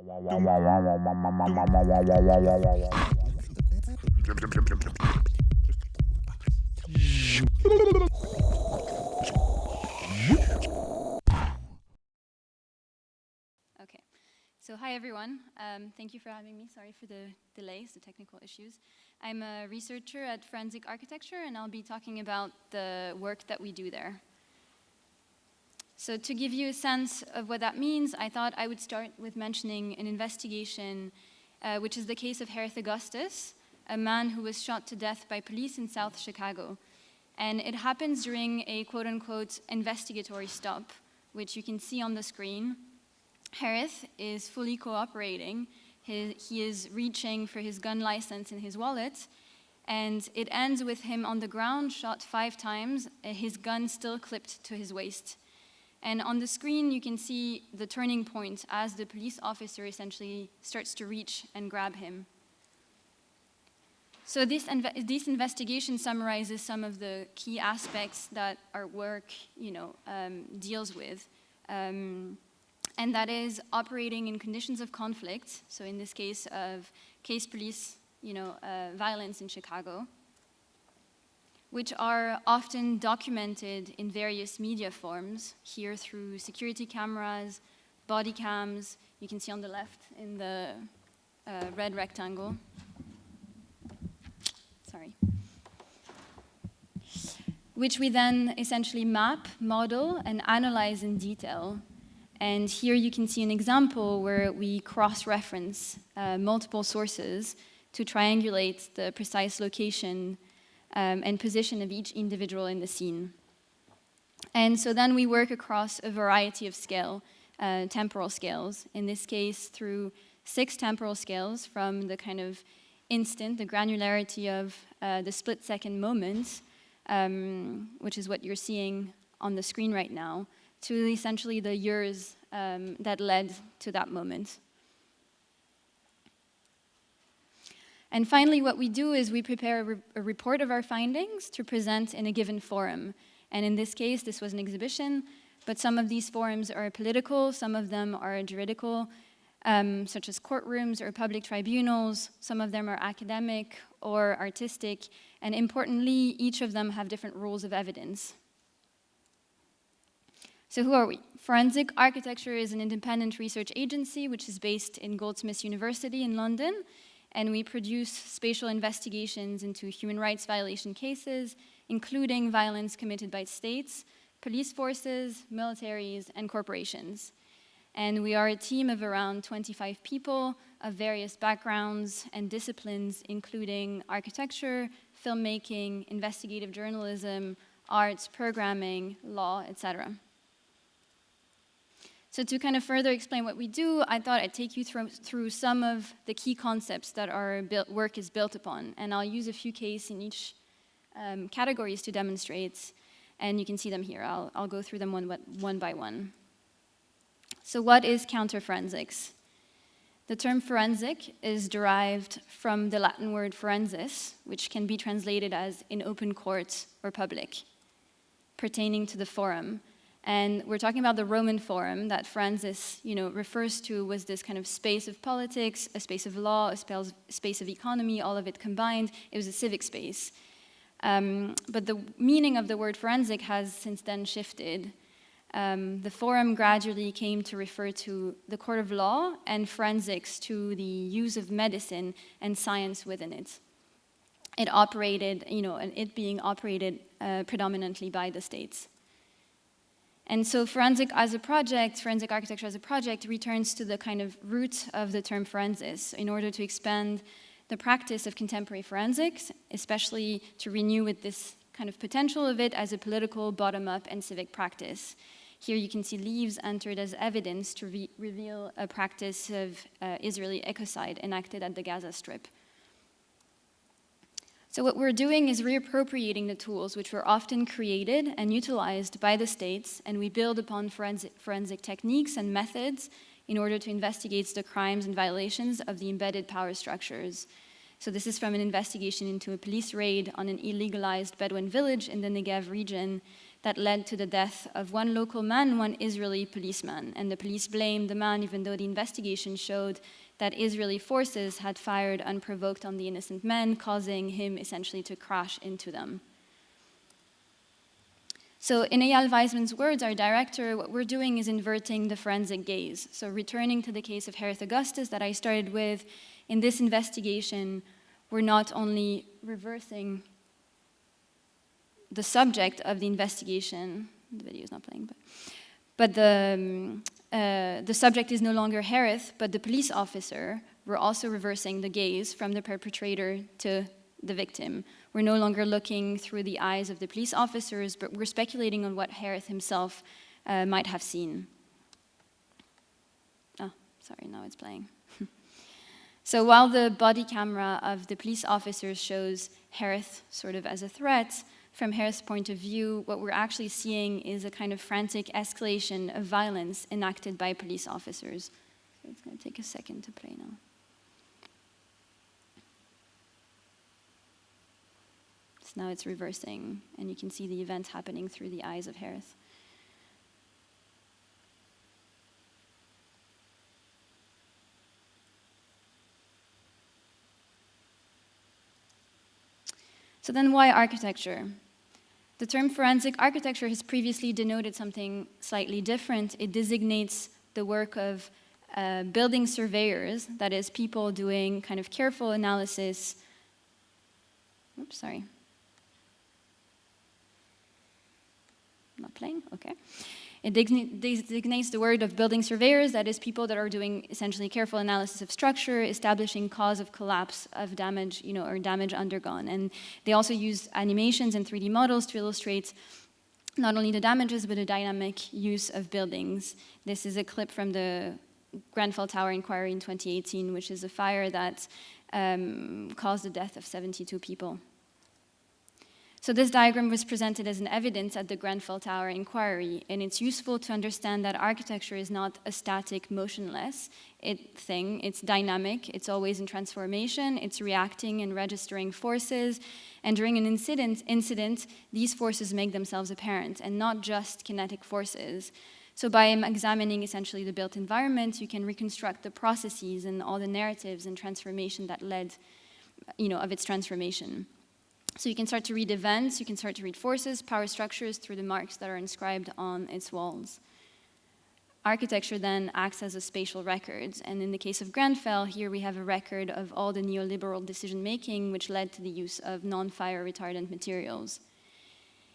Okay, so hi everyone. Thank you for having me. Sorry for the delays, the technical issues. I'm a researcher at Forensic Architecture, and I'll be talking about the work that we do there. So to give you a sense of what that means, I thought I would start with mentioning an investigation, which is the case of Harith Augustus, a man who was shot to death by police in South Chicago. And it happens during a quote-unquote investigatory stop, which you can see on the screen. Harith is fully cooperating. He is reaching for his gun license in his wallet, and it ends with him on the ground, shot 5 times, his gun still clipped to his waist. And on the screen, you can see the turning point as the police officer essentially starts to reach and grab him. So this investigation summarizes some of the key aspects that our work, deals with. And that is operating in conditions of conflict, so in this case of case police, violence in Chicago, which are often documented in various media forms, here through security cameras, body cams, you can see on the left in the red rectangle. Sorry. Which we then essentially map, model, and analyze in detail. And here you can see an example where we cross-reference multiple sources to triangulate the precise location and position of each individual in the scene. And so then we work across a variety of temporal scales, in this case through 6 temporal scales, from the kind of instant, the granularity of the split-second moment, which is what you're seeing on the screen right now, to essentially the years that led to that moment. And finally, what we do is we prepare a report of our findings to present in a given forum. And in this case, this was an exhibition, but some of these forums are political, some of them are juridical, such as courtrooms or public tribunals. Some of them are academic or artistic, and importantly, each of them have different rules of evidence. So who are we? Forensic Architecture is an independent research agency which is based in Goldsmiths University in London, and we produce spatial investigations into human rights violation cases, including violence committed by states, police forces, militaries, and corporations. And we are a team of around 25 people of various backgrounds and disciplines, including architecture, filmmaking, investigative journalism, arts, programming, law, etc. So to kind of further explain what we do, I thought I'd take you through some of the key concepts that our work is built upon. And I'll use a few cases in each categories to demonstrate, and you can see them here. I'll go through them one by one. So what is counterforensics? The term forensic is derived from the Latin word forensis, which can be translated as in open court or public, pertaining to the forum. And we're talking about the Roman forum that Forensis, refers to, was this kind of space of politics, a space of law, a space of economy, all of it combined. It was a civic space. But the meaning of the word forensic has since then shifted. The forum gradually came to refer to the court of law, and forensics to the use of medicine and science within it. It operated, and it being operated predominantly by the states. And so forensic architecture as a project returns to the kind of root of the term forensis in order to expand the practice of contemporary forensics, especially to renew with this kind of potential of it as a political, bottom-up, and civic practice. Here you can see leaves entered as evidence to reveal a practice of Israeli ecocide enacted at the Gaza Strip. So what we're doing is reappropriating the tools which were often created and utilized by the states, and we build upon forensic techniques and methods in order to investigate the crimes and violations of the embedded power structures. So this is from an investigation into a police raid on an illegalized Bedouin village in the Negev region that led to the death of one local man, one Israeli policeman. And the police blamed the man, even though the investigation showed that Israeli forces had fired unprovoked on the innocent men, causing him essentially to crash into them. So in Eyal Weizman's words, our director, what we're doing is inverting the forensic gaze. So returning to the case of Harith Augustus that I started with, in this investigation, we're not only reversing the subject of the investigation, the video is not playing, but the subject is no longer Harith, but the police officer. We're also reversing the gaze from the perpetrator to the victim. We're no longer looking through the eyes of the police officers, but we're speculating on what Harith himself might have seen. Oh, sorry, now it's playing. So while the body camera of the police officers shows Harith sort of as a threat, from Harith's point of view, what we're actually seeing is a kind of frantic escalation of violence enacted by police officers. So it's going to take a second to play now. So now it's reversing, and you can see the event happening through the eyes of Harith. So then why architecture? The term forensic architecture has previously denoted something slightly different. It designates the work of building surveyors, that is, people doing kind of careful analysis. Oops, sorry. Not playing? Okay. It designates the word of building surveyors, that is, people that are doing essentially careful analysis of structure, establishing cause of collapse of damage, or damage undergone. And they also use animations and 3D models to illustrate not only the damages, but the dynamic use of buildings. This is a clip from the Grenfell Tower inquiry in 2018, which is a fire that caused the death of 72 people. So this diagram was presented as an evidence at the Grenfell Tower inquiry, and it's useful to understand that architecture is not a static, motionless thing. It's dynamic, it's always in transformation, it's reacting and registering forces, and during an incident, these forces make themselves apparent, and not just kinetic forces. So by examining essentially the built environment, you can reconstruct the processes and all the narratives and transformation that led, of its transformation. So you can start to read events, you can start to read forces, power structures through the marks that are inscribed on its walls. Architecture then acts as a spatial record, and in the case of Grenfell, here we have a record of all the neoliberal decision-making which led to the use of non-fire retardant materials.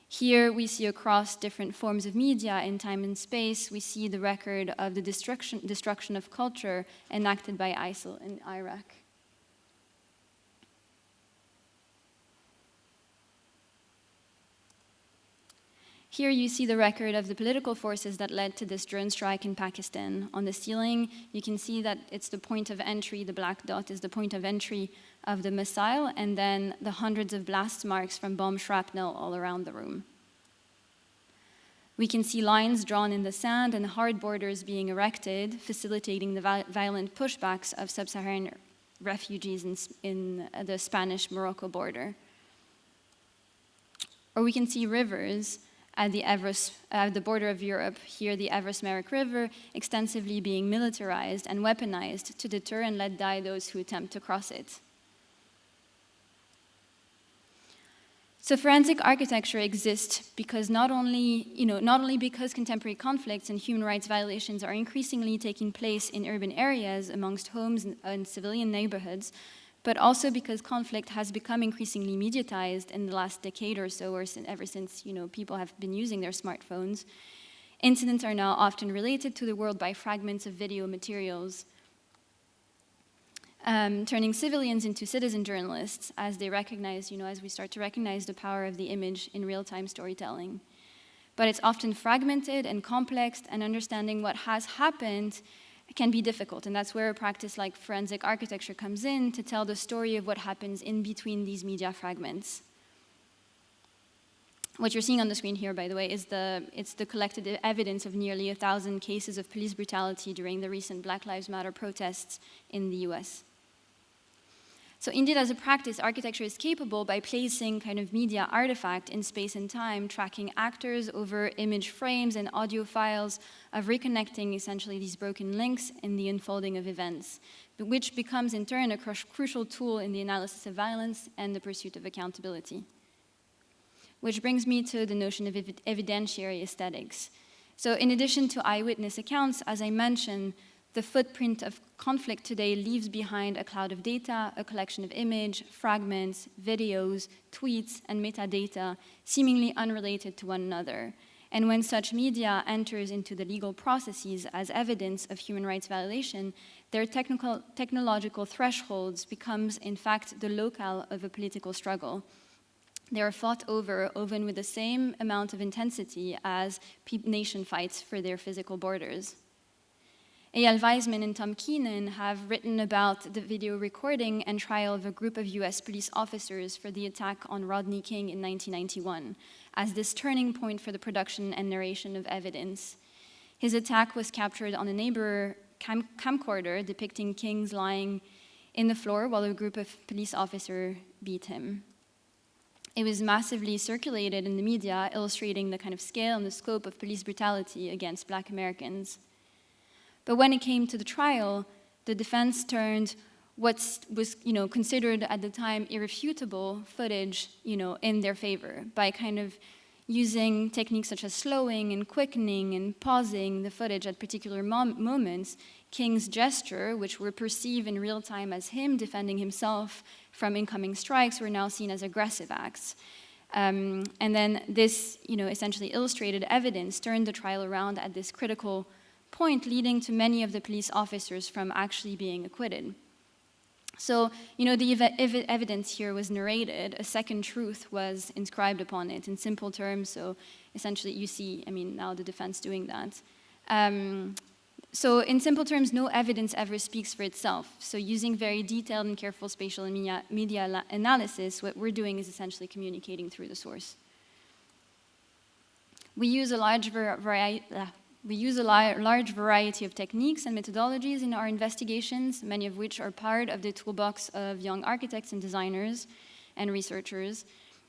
Here we see across different forms of media in time and space, we see the record of the destruction of culture enacted by ISIL in Iraq. Here you see the record of the political forces that led to this drone strike in Pakistan. On the ceiling, you can see that it's the point of entry, the black dot is the point of entry of the missile, and then the hundreds of blast marks from bomb shrapnel all around the room. We can see lines drawn in the sand and hard borders being erected, facilitating the violent pushbacks of sub-Saharan refugees in the Spanish-Morocco border. Or we can see rivers at the border of Europe, here the Evros-Merrick River, extensively being militarized and weaponized to deter and let die those who attempt to cross it. So forensic architecture exists because not only because contemporary conflicts and human rights violations are increasingly taking place in urban areas amongst homes and civilian neighborhoods, but also because conflict has become increasingly mediatized in the last decade or so, or ever since people have been using their smartphones. Incidents are now often related to the world by fragments of video materials, turning civilians into citizen journalists as they recognize, as we start to recognize the power of the image in real-time storytelling. But it's often fragmented and complex, and understanding what has happened can be difficult, and that's where a practice like forensic architecture comes in to tell the story of what happens in between these media fragments. What you're seeing on the screen here, by the way, is the collected evidence of nearly 1,000 cases of police brutality during the recent Black Lives Matter protests in the US. So indeed, as a practice, architecture is capable by placing kind of media artifact in space and time, tracking actors over image frames and audio files, of reconnecting essentially these broken links in the unfolding of events, which becomes in turn a crucial tool in the analysis of violence and the pursuit of accountability. Which brings me to the notion of evidentiary aesthetics. So in addition to eyewitness accounts, as I mentioned, the footprint of conflict today leaves behind a cloud of data, a collection of image, fragments, videos, tweets, and metadata, seemingly unrelated to one another. And when such media enters into the legal processes as evidence of human rights violation, their technological thresholds becomes, in fact, the locale of a political struggle. They are fought over, often with the same amount of intensity as nation fights for their physical borders. Eyal Weizman and Tom Keenan have written about the video recording and trial of a group of US police officers for the attack on Rodney King in 1991 as this turning point for the production and narration of evidence. His attack was captured on a neighbor camcorder depicting King's lying in the floor while a group of police officers beat him. It was massively circulated in the media, illustrating the kind of scale and the scope of police brutality against Black Americans. But when it came to the trial, the defense turned what was considered at the time irrefutable footage in their favor by kind of using techniques such as slowing and quickening and pausing the footage at particular moments. King's gesture, which were perceived in real time as him defending himself from incoming strikes, were now seen as aggressive acts. And then this essentially illustrated evidence turned the trial around at this critical point, leading to many of the police officers from actually being acquitted. So, the evidence here was narrated, a second truth was inscribed upon it in simple terms, so essentially you see, now the defense doing that. So in simple terms, no evidence ever speaks for itself. So using very detailed and careful spatial and media analysis, what we're doing is essentially communicating through the source. We use a large variety of techniques and methodologies in our investigations, many of which are part of the toolbox of young architects and designers and researchers,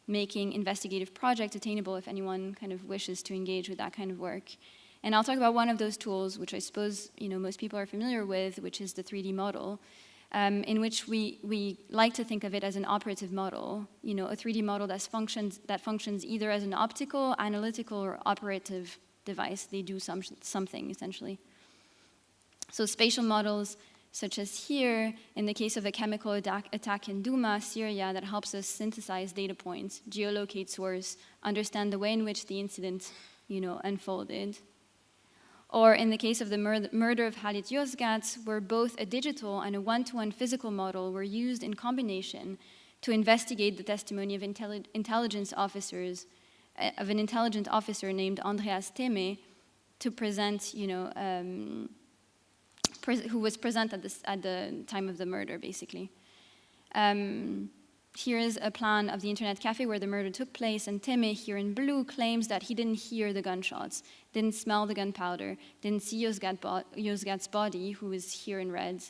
making investigative projects attainable if anyone kind of wishes to engage with that kind of work. And I'll talk about one of those tools, which I suppose most people are familiar with, which is the 3D model, in which we like to think of it as an operative model, a 3D model that functions either as an optical, analytical, or operative device. They do something, essentially. So spatial models, such as here, in the case of a chemical attack in Douma, Syria, that helps us synthesize data points, geolocate source, understand the way in which the incident, unfolded. Or in the case of the murder of Halit Yozgat, where both a digital and a one-to-one physical model were used in combination to investigate the testimony of intelligence officers, of an intelligent officer named Andreas Teme, to present, who was present at the time of the murder, basically. Here is a plan of the internet cafe where the murder took place, and Teme, here in blue, claims that he didn't hear the gunshots, didn't smell the gunpowder, didn't see Yozgat's body, who is here in red.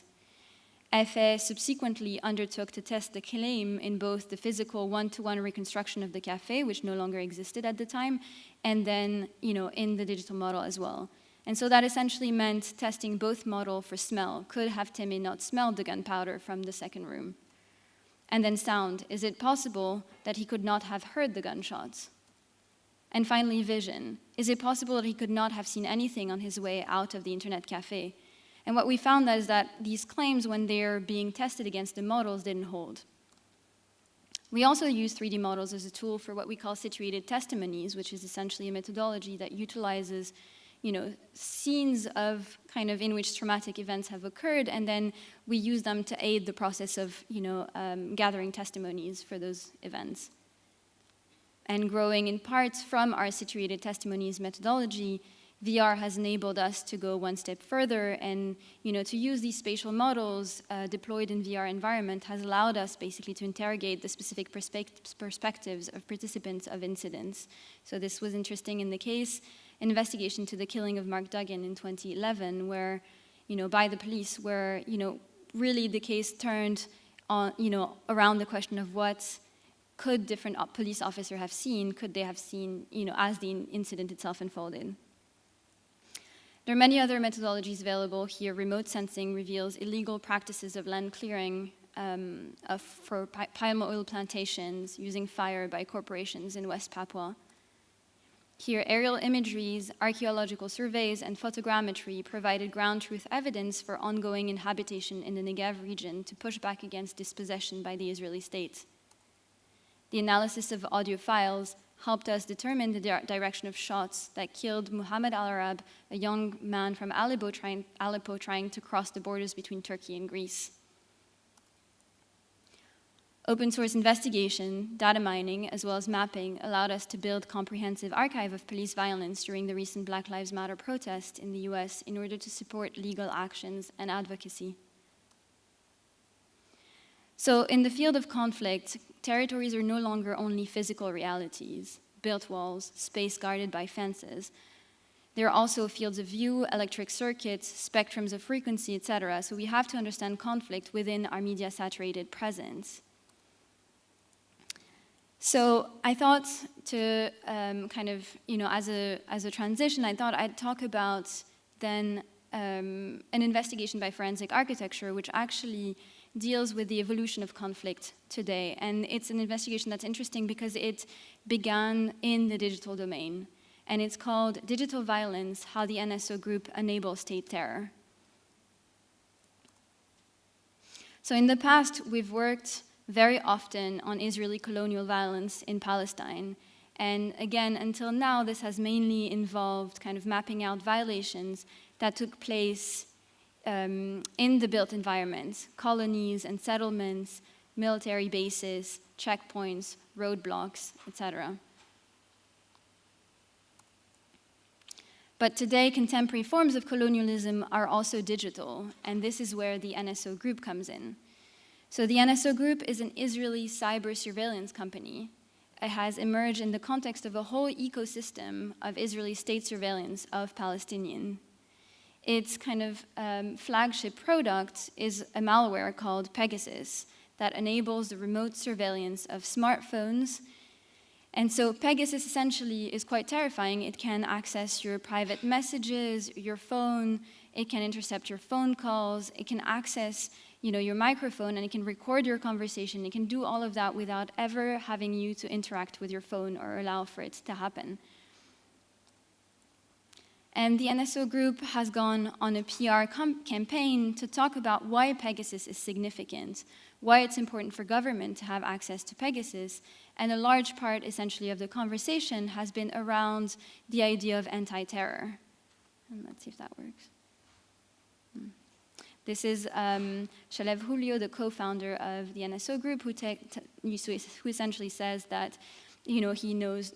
Efe subsequently undertook to test the claim in both the physical one-to-one reconstruction of the cafe, which no longer existed at the time, and then, in the digital model as well. And so that essentially meant testing both model for smell. Could have Teme not smelled the gunpowder from the second room? And then sound. Is it possible that he could not have heard the gunshots? And finally, vision. Is it possible that he could not have seen anything on his way out of the internet cafe? And what we found is that these claims, when they're being tested against the models, didn't hold. We also use 3D models as a tool for what we call situated testimonies, which is essentially a methodology that utilizes scenes of kind of in which traumatic events have occurred, and then we use them to aid the process of gathering testimonies for those events. And growing in parts from our situated testimonies methodology, VR has enabled us to go one step further, and to use these spatial models deployed in VR environment has allowed us basically to interrogate the specific perspectives of participants of incidents. So this was interesting in the case investigation to the killing of Mark Duggan in 2011, where, by the police, where, really the case turned around the question of what could different police officers have seen, could they have seen, as the incident itself unfolded. There are many other methodologies available here. Remote sensing reveals illegal practices of land clearing for palm oil plantations using fire by corporations in West Papua. Here, aerial imageries, archaeological surveys, and photogrammetry provided ground truth evidence for ongoing inhabitation in the Negev region to push back against dispossession by the Israeli state. The analysis of audio files helped us determine the direction of shots that killed Muhammad al-Arab, a young man from Aleppo trying to cross the borders between Turkey and Greece. Open source investigation, data mining, as well as mapping allowed us to build a comprehensive archive of police violence during the recent Black Lives Matter protest in the US in order to support legal actions and advocacy. So in the field of conflict, territories are no longer only physical realities, built walls, space guarded by fences. There are also fields of view, electric circuits, spectrums of frequency, etc. So we have to understand conflict within our media-saturated presence. So I thought to as a transition, I thought I'd talk about then an investigation by forensic architecture, which actually deals with the evolution of conflict today. And it's an investigation that's interesting because it began in the digital domain. And it's called Digital Violence, How the Nso Group Enables State Terror. So in the past, we've worked very often on Israeli colonial violence in Palestine. And again, until now, this has mainly involved kind of mapping out violations that took place in the built environment, colonies and settlements, military bases, checkpoints, roadblocks, etc. But today, contemporary forms of colonialism are also digital, and this is where the Nso Group comes in. So the Nso Group is an Israeli cyber surveillance company. It has emerged in the context of a whole ecosystem of Israeli state surveillance of Palestinians. Its kind of flagship product is a malware called Pegasus that enables the remote surveillance of smartphones. And so Pegasus essentially is quite terrifying. It can access your private messages, your phone, it can intercept your phone calls, it can access your microphone, and it can record your conversation. It can do all of that without ever having you to interact with your phone or allow for it to happen. And the Nso Group has gone on a PR campaign to talk about why Pegasus is significant, why it's important for government to have access to Pegasus, and a large part, essentially, of the conversation has been around the idea of anti-terror. And let's see if that works. This is Shalev Julio, the co-founder of the Nso Group, who essentially says that he knows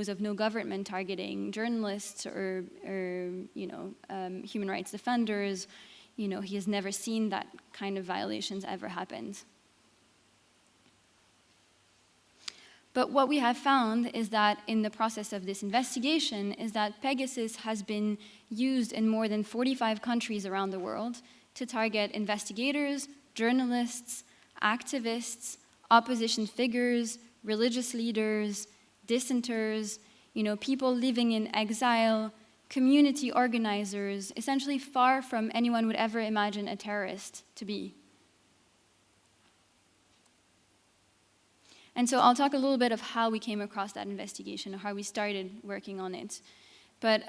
of no government targeting journalists or human rights defenders. He has never seen that kind of violations ever happened. But what we have found is that in the process of this investigation is that Pegasus has been used in more than 45 countries around the world to target investigators, journalists, activists, opposition figures, religious leaders, dissenters, people living in exile, community organizers, essentially far from anyone would ever imagine a terrorist to be. And so I'll talk a little bit of how we came across that investigation, or how we started working on it. But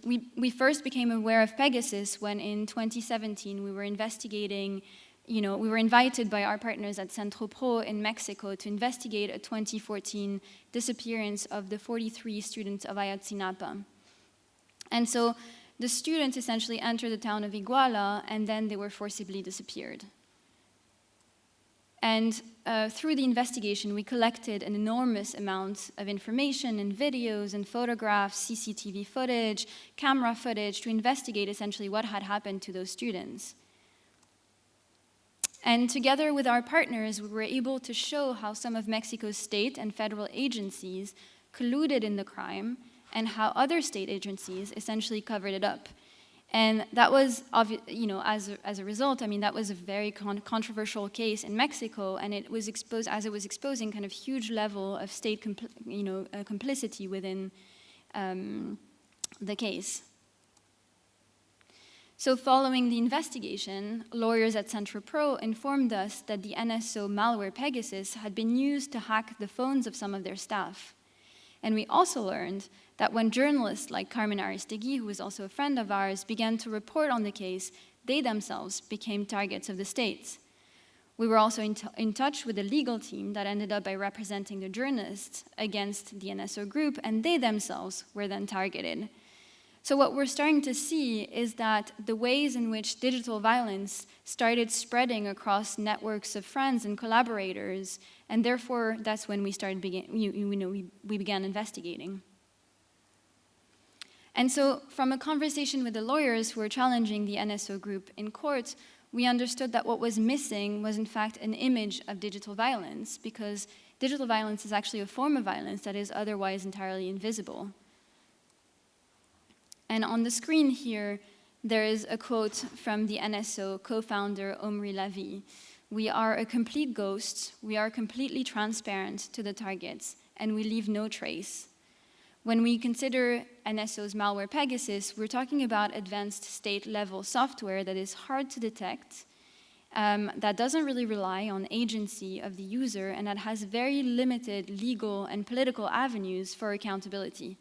we first became aware of Pegasus when in 2017 we were investigating, we were invited by our partners at Centro Pro in Mexico to investigate a 2014 disappearance of the 43 students of Ayotzinapa. And so the students essentially entered the town of Iguala, and then they were forcibly disappeared. And through the investigation, we collected an enormous amount of information and videos and photographs, CCTV footage, camera footage, to investigate essentially what had happened to those students. And together with our partners, we were able to show how some of Mexico's state and federal agencies colluded in the crime and how other state agencies essentially covered it up. And that was, as a result, I mean, that was a very controversial case in Mexico, and it was exposed, as it was exposing kind of huge level of state complicity within the case. So following the investigation, lawyers at Centro Pro informed us that the NSO malware Pegasus had been used to hack the phones of some of their staff. And we also learned that when journalists like Carmen Aristegui, who was also a friend of ours, began to report on the case, they themselves became targets of the state. We were also in touch with the legal team that ended up by representing the journalists against the NSO Group, and they themselves were then targeted. So what we're starting to see is that the ways in which digital violence started spreading across networks of friends and collaborators, and therefore that's when we started we began investigating. And so from a conversation with the lawyers who were challenging the NSO Group in court, we understood that what was missing was in fact an image of digital violence, because digital violence is actually a form of violence that is otherwise entirely invisible. And on the screen here, there is a quote from the NSO co-founder Omri Lavi. "We are a complete ghost, we are completely transparent to the targets, and we leave no trace." When we consider NSO's malware Pegasus, we're talking about advanced state-level software that is hard to detect, that doesn't really rely on agency of the user, and that has very limited legal and political avenues for accountability.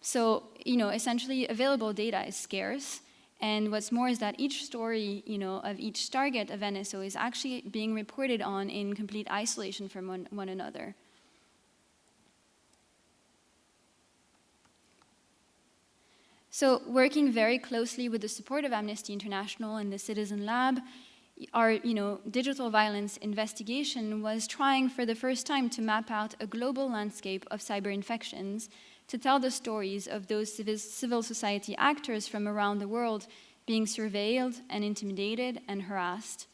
So, essentially available data is scarce, and what's more is that each story, of each target of NSO is actually being reported on in complete isolation from one another. So, working very closely with the support of Amnesty International and the Citizen Lab, our digital violence investigation was trying for the first time to map out a global landscape of cyber infections, to tell the stories of those civil society actors from around the world being surveilled and intimidated and harassed.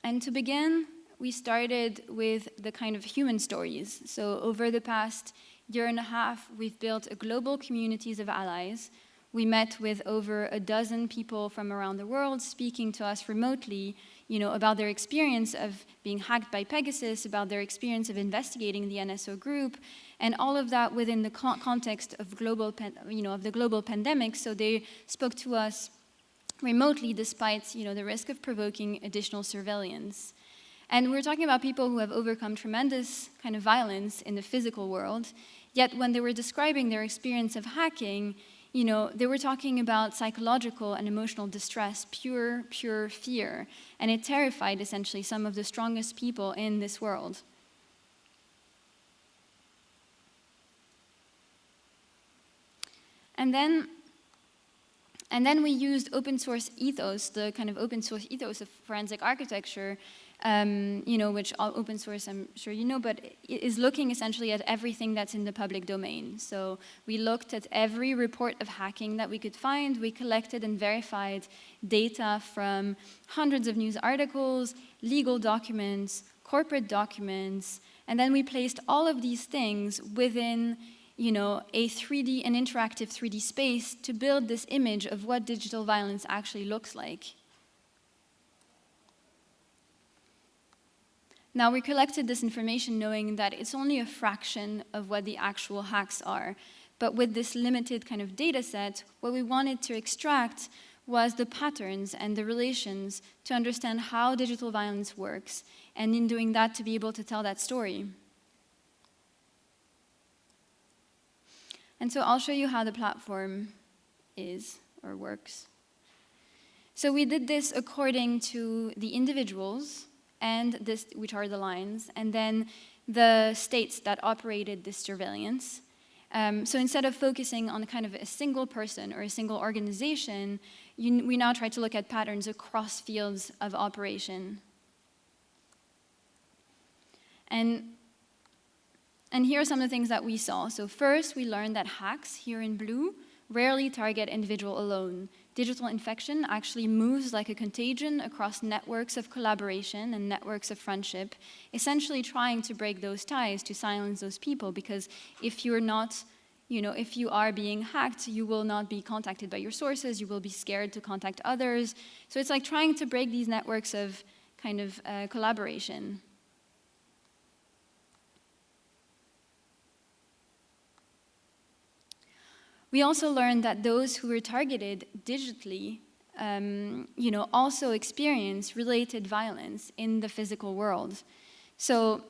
And to begin, we started with the kind of human stories. So over the past year and a half, we've built a global communities of allies. We met with over a dozen people from around the world speaking to us remotely, about their experience of being hacked by Pegasus, about their experience of investigating the NSO Group, and all of that within the context of the global pandemic. So they spoke to us remotely despite, the risk of provoking additional surveillance. And we're talking about people who have overcome tremendous kind of violence in the physical world, yet when they were describing their experience of hacking, they were talking about psychological and emotional distress, pure fear, and it terrified essentially some of the strongest people in this world. And then we used open source ethos, the kind of open source ethos of forensic architecture, which open source, I'm sure but it is looking essentially at everything that's in the public domain. So we looked at every report of hacking that we could find. We collected and verified data from hundreds of news articles, legal documents, corporate documents, and then we placed all of these things within an interactive 3D space to build this image of what digital violence actually looks like. Now, we collected this information knowing that it's only a fraction of what the actual hacks are. But with this limited kind of data set, what we wanted to extract was the patterns and the relations to understand how digital violence works, and in doing that, to be able to tell that story. And so I'll show you how the platform is or works. So we did this according to the individuals, and this, which are the lines, and then the states that operated this surveillance. So instead of focusing on kind of a single person or a single organization, we now try to look at patterns across fields of operation. And here are some of the things that we saw. So first, we learned that hacks, here in blue, rarely target individual alone. Digital infection actually moves like a contagion across networks of collaboration and networks of friendship, essentially trying to break those ties, to silence those people, because if you're not, if you are being hacked, you will not be contacted by your sources, you will be scared to contact others. So it's like trying to break these networks of kind of collaboration. We also learned that those who were targeted digitally, also experience related violence in the physical world. So,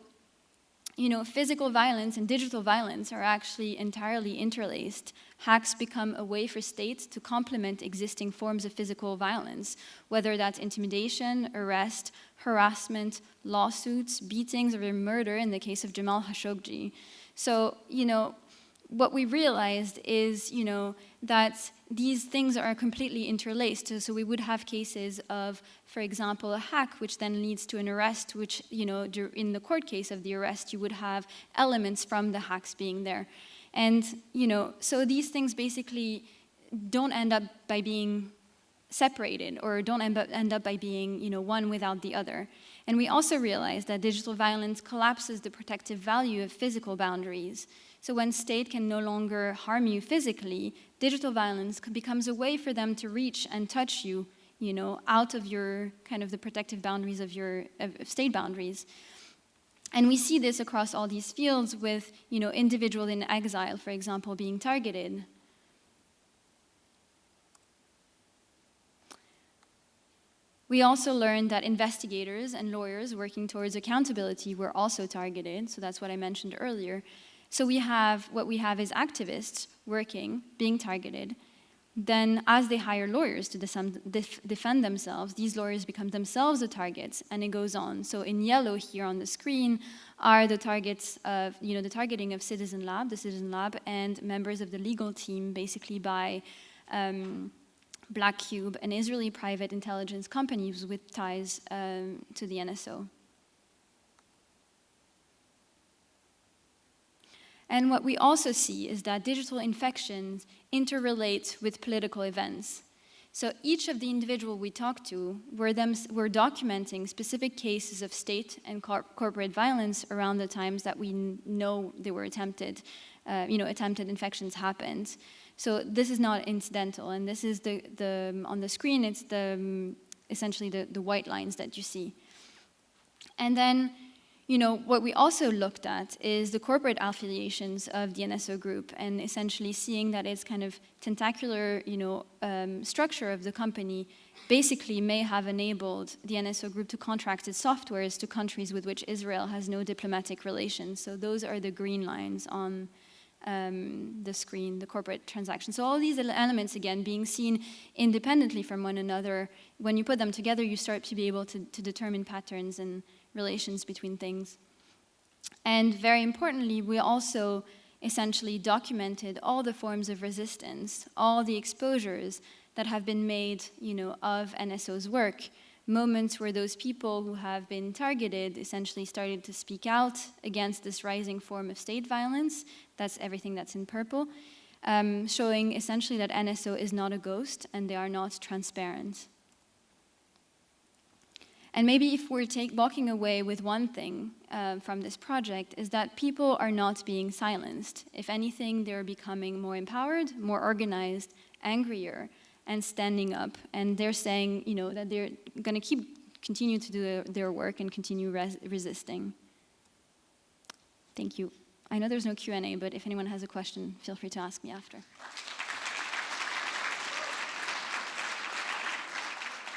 physical violence and digital violence are actually entirely interlaced. Hacks become a way for states to complement existing forms of physical violence, whether that's intimidation, arrest, harassment, lawsuits, beatings, or murder in the case of Jamal Khashoggi. So, what we realized is, that these things are completely interlaced. So we would have cases of, for example, a hack, which then leads to an arrest, which, in the court case of the arrest, you would have elements from the hacks being there. And, so these things basically don't end up by being separated or don't end up by being, one without the other. And we also realized that digital violence collapses the protective value of physical boundaries. So when state can no longer harm you physically, digital violence becomes a way for them to reach and touch you, out of your kind of the protective boundaries of your state boundaries. And we see this across all these fields with, individuals in exile, for example, being targeted. We also learned that investigators and lawyers working towards accountability were also targeted, so that's what I mentioned earlier. So what we have is activists working, being targeted. Then as they hire lawyers to defend themselves, these lawyers become themselves the targets, and it goes on. So in yellow here on the screen are the targets of, the targeting of the Citizen Lab, and members of the legal team, basically by Black Cube, an Israeli private intelligence company with ties to the NSO. And what we also see is that digital infections interrelate with political events. So each of the individuals we talked to were documenting specific cases of state and corporate violence around the times that we know they were attempted infections happened. So this is not incidental, and this is on the screen, it's essentially the white lines that you see. And then, what we also looked at is the corporate affiliations of the Nso Group, and essentially seeing that its kind of tentacular, structure of the company basically may have enabled the Nso Group to contract its softwares to countries with which Israel has no diplomatic relations. So those are the green lines on the screen, the corporate transactions. So all these elements, again, being seen independently from one another, when you put them together, you start to be able to determine patterns and relations between things. And very importantly, we also essentially documented all the forms of resistance, all the exposures that have been made, of NSO's work, moments where those people who have been targeted essentially started to speak out against this rising form of state violence. That's everything that's in purple, showing essentially that NSO is not a ghost and they are not transparent. And maybe if we're walking away with one thing from this project is that people are not being silenced. If anything, they're becoming more empowered, more organized, angrier, and standing up. And they're saying, that they're going to continue to do their work and continue resisting. Thank you. I know there's no Q&A, but if anyone has a question, feel free to ask me after.